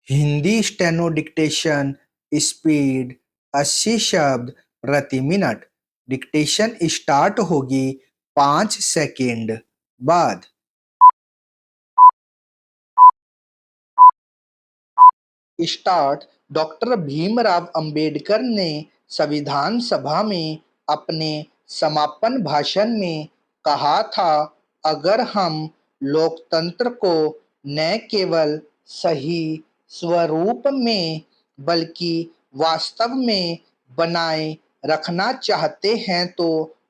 Hindi steno dictation speed 80 शब्द प्रति minute. Dictation start होगी 5 सेकंड बाद। स्टार्ट। डॉक्टर भीमराव अंबेडकर ने संविधान सभा में अपने समापन भाषण में कहा था, अगर हम लोकतंत्र को न केवल सही स्वरूप में बल्कि वास्तव में बनाए रखना चाहते हैं तो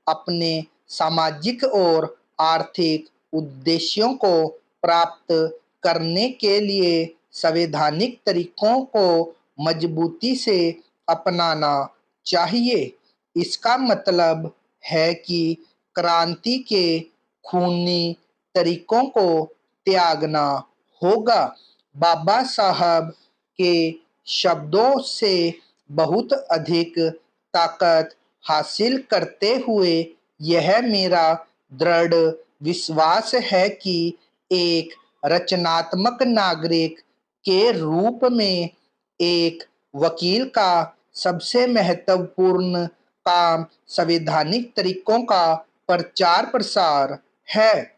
अपने सामाजिक और आर्थिक उद्देश्यों को प्राप्त करने के लिए संवैधानिक तरीकों को मजबूती से अपनाना चाहिए। इसका मतलब है कि क्रांति के खूनी तरीकों को त्यागना होगा। बाबा साहब के शब्दों से बहुत अधिक ताकत हासिल करते हुए यह मेरा दृढ़ विश्वास है कि एक रचनात्मक नागरिक के रूप में एक वकील का सबसे महत्वपूर्ण काम संवैधानिक तरीकों का प्रचार प्रसार है।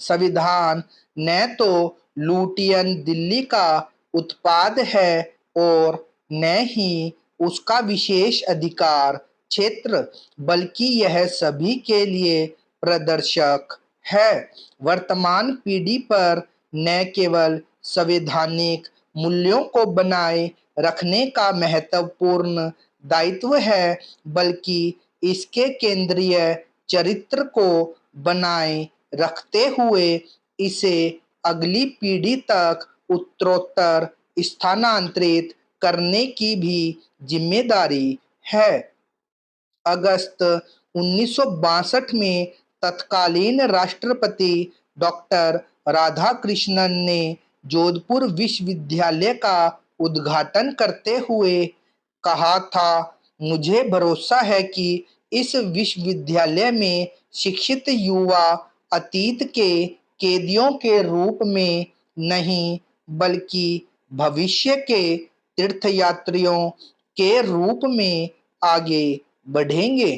संविधान न तो लुटियन दिल्ली का उत्पाद है और न ही उसका विशेष अधिकार क्षेत्र, बल्कि यह सभी के लिए प्रदर्शक है। वर्तमान पीढ़ी पर न केवल संवैधानिक मूल्यों को बनाए रखने का महत्वपूर्ण दायित्व है, बल्कि इसके केंद्रीय चरित्र को बनाए रखते हुए इसे अगली पीढ़ी तक उत्तरोत्तर स्थानांतरित करने की भी जिम्मेदारी है। अगस्त 1962 में तत्कालीन राष्ट्रपति डॉक्टर राधाकृष्णन ने जोधपुर विश्वविद्यालय का उद्घाटन करते हुए कहा था, मुझे भरोसा है कि इस विश्वविद्यालय में शिक्षित युवा अतीत के कैदियों के रूप में नहीं बल्कि भविष्य के तीर्थयात्रियों के रूप में आगे बढ़ेंगे।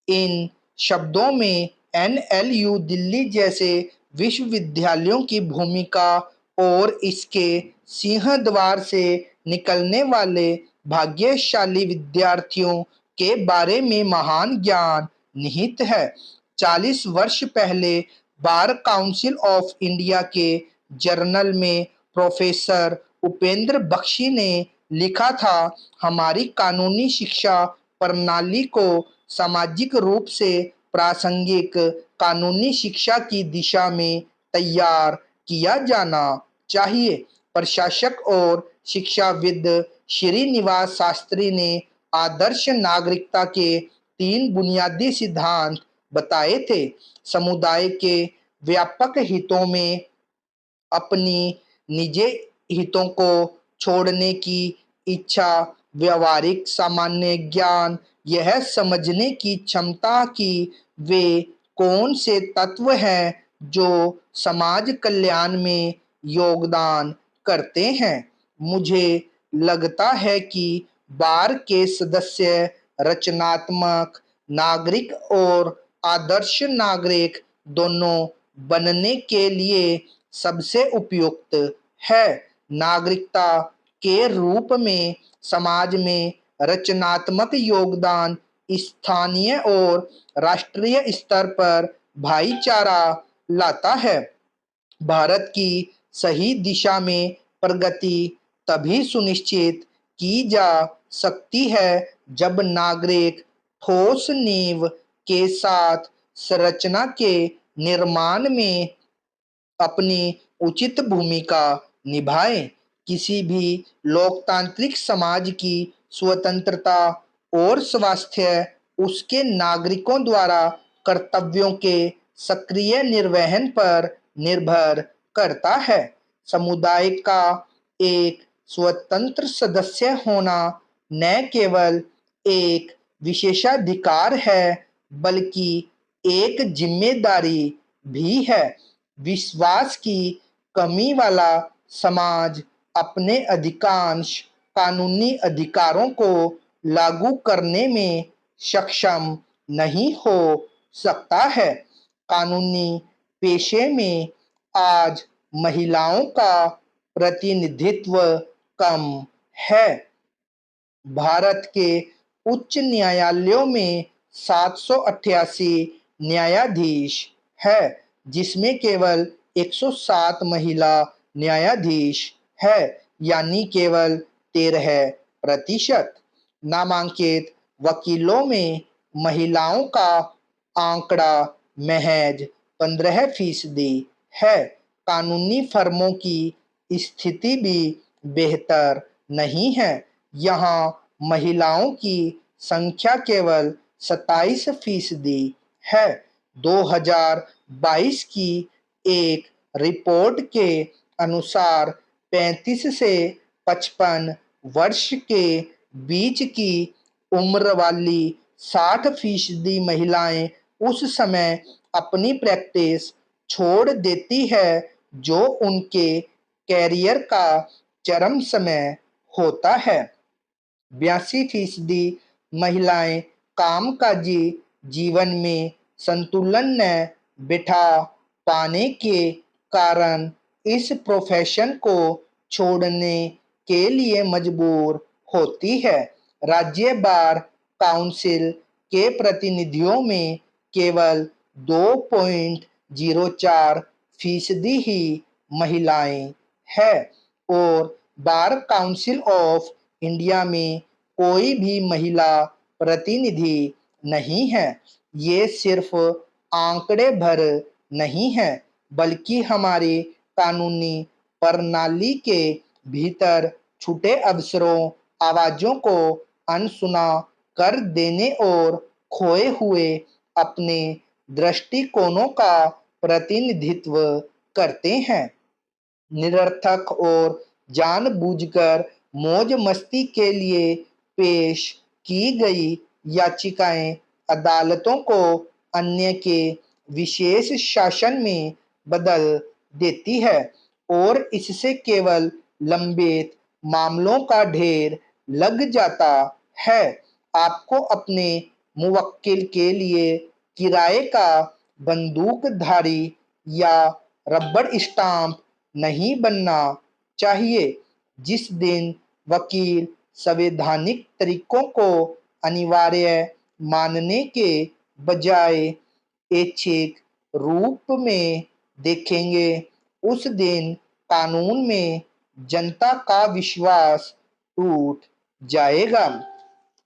इन शब्दों में एनएलयू दिल्ली जैसे विश्वविद्यालयों की भूमिका और इसके सिंहद्वार से निकलने वाले भाग्यशाली विद्यार्थियों के बारे में महान ज्ञान निहित है। 40 वर्ष पहले बार काउंसिल ऑफ इंडिया के जर्नल में प्रोफेसर उपेंद्र बख्शी ने लिखा था, हमारी कानूनी शिक्षा प्रणाली को सामाजिक रूप से प्रासंगिक कानूनी शिक्षा की दिशा में तैयार किया जाना चाहिए। प्रशासक और शिक्षाविद श्रीनिवास शास्त्री ने आदर्श नागरिकता के 3 बुनियादी सिद्धांत बताए थे। समुदाय के व्यापक हितों में अपनी निजी हितों को छोड़ने की इच्छा, व्यावहारिक सामान्य ज्ञान, यह समझने की क्षमता कि वे कौन से तत्व हैं जो समाज कल्याण में योगदान करते हैं। मुझे लगता है कि बार के सदस्य रचनात्मक नागरिक और आदर्श नागरिक दोनों बनने के लिए सबसे उपयुक्त है। नागरिकता के रूप में समाज में रचनात्मक योगदान स्थानीय और राष्ट्रीय स्तर पर भाईचारा लाता है। भारत की सही दिशा में प्रगति तभी सुनिश्चित की जा सकती है जब नागरिक ठोस नींव के साथ संरचना के निर्माण में अपनी उचित भूमिका निभाएं। किसी भी लोकतांत्रिक समाज की स्वतंत्रता और स्वास्थ्य उसके नागरिकों द्वारा कर्तव्यों के सक्रिय निर्वहन पर निर्भर करता है। समुदाय का एक स्वतंत्र सदस्य होना न केवल एक विशेषाधिकार है बल्कि एक जिम्मेदारी भी है। विश्वास की कमी वाला समाज अपने अधिकांश कानूनी अधिकारों को लागू करने में सक्षम नहीं हो सकता है। कानूनी पेशे में आज महिलाओं का प्रतिनिधित्व कम है। भारत के उच्च न्यायालयों में 788 न्यायाधीश है, जिसमें केवल 107 महिला न्यायाधीश है, यानी केवल 13%। नामांकित वकीलों में महिलाओं का आंकड़ा महज 15% है। कानूनी फर्मों की स्थिति भी बेहतर नहीं है। यहाँ महिलाओं की संख्या केवल 27% है। 2022 की एक रिपोर्ट के अनुसार 35 से 55 वर्ष के बीच की उम्र वाली 60% महिलाएं उस समय अपनी प्रैक्टिस छोड़ देती है जो उनके कैरियर का चरम समय होता है। 82% महिलाएं कामकाजी जीवन में संतुलन न बिठा पाने के कारण इस प्रोफेशन को छोड़ने के लिए मजबूर होती है। राज्य बार काउंसिल के प्रतिनिधियों में केवल 2.04% ही महिलाएं हैं और बार काउंसिल ऑफ इंडिया में कोई भी महिला प्रतिनिधि नहीं है। ये सिर्फ आंकड़े भर नहीं है, बल्कि हमारी कानूनी प्रणाली के भीतर छूटे अवसरों, आवाजों को अनसुना कर देने और खोए हुए अपने दृष्टिकोणों का प्रतिनिधित्व करते हैं। निरर्थक और जानबूझकर मौज-मस्ती के लिए पेश की गई याचिकाएं अदालतों को अन्य के विशेष शासन में बदल देती है और इससे केवल लंबित मामलों का ढेर लग जाता है। आपको अपने मुवक्किल के लिए किराए का बंदूकधारी या रबड़ स्टाम्प नहीं बनना चाहिए। जिस दिन वकील संवैधानिक तरीकों को अनिवार्य मानने के बजाय ऐच्छिक रूप में देखेंगे, उस दिन कानून में जनता का विश्वास टूट जाएगा।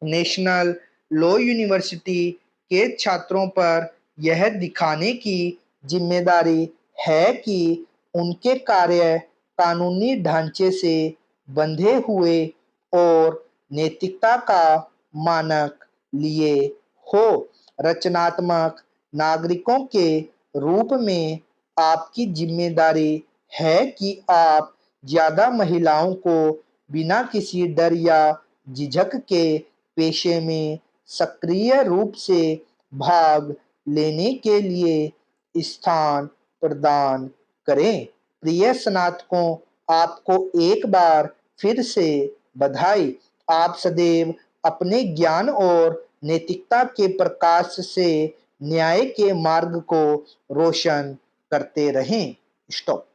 नेशनल लॉ यूनिवर्सिटी के छात्रों पर यह दिखाने की जिम्मेदारी है कि उनके कार्य कानूनी ढांचे से बंधे हुए और नैतिकता का मानक लिए हो। रचनात्मक नागरिकों के रूप में आपकी जिम्मेदारी है कि आप ज्यादा महिलाओं को बिना किसी डर या झिझक के पेशे में सक्रिय रूप से भाग लेने के लिए स्थान प्रदान करें। प्रिय स्नातकों, आपको एक बार फिर से बधाई। आप सदैव अपने ज्ञान और नैतिकता के प्रकाश से न्याय के मार्ग को रोशन करते रहें। स्टॉप।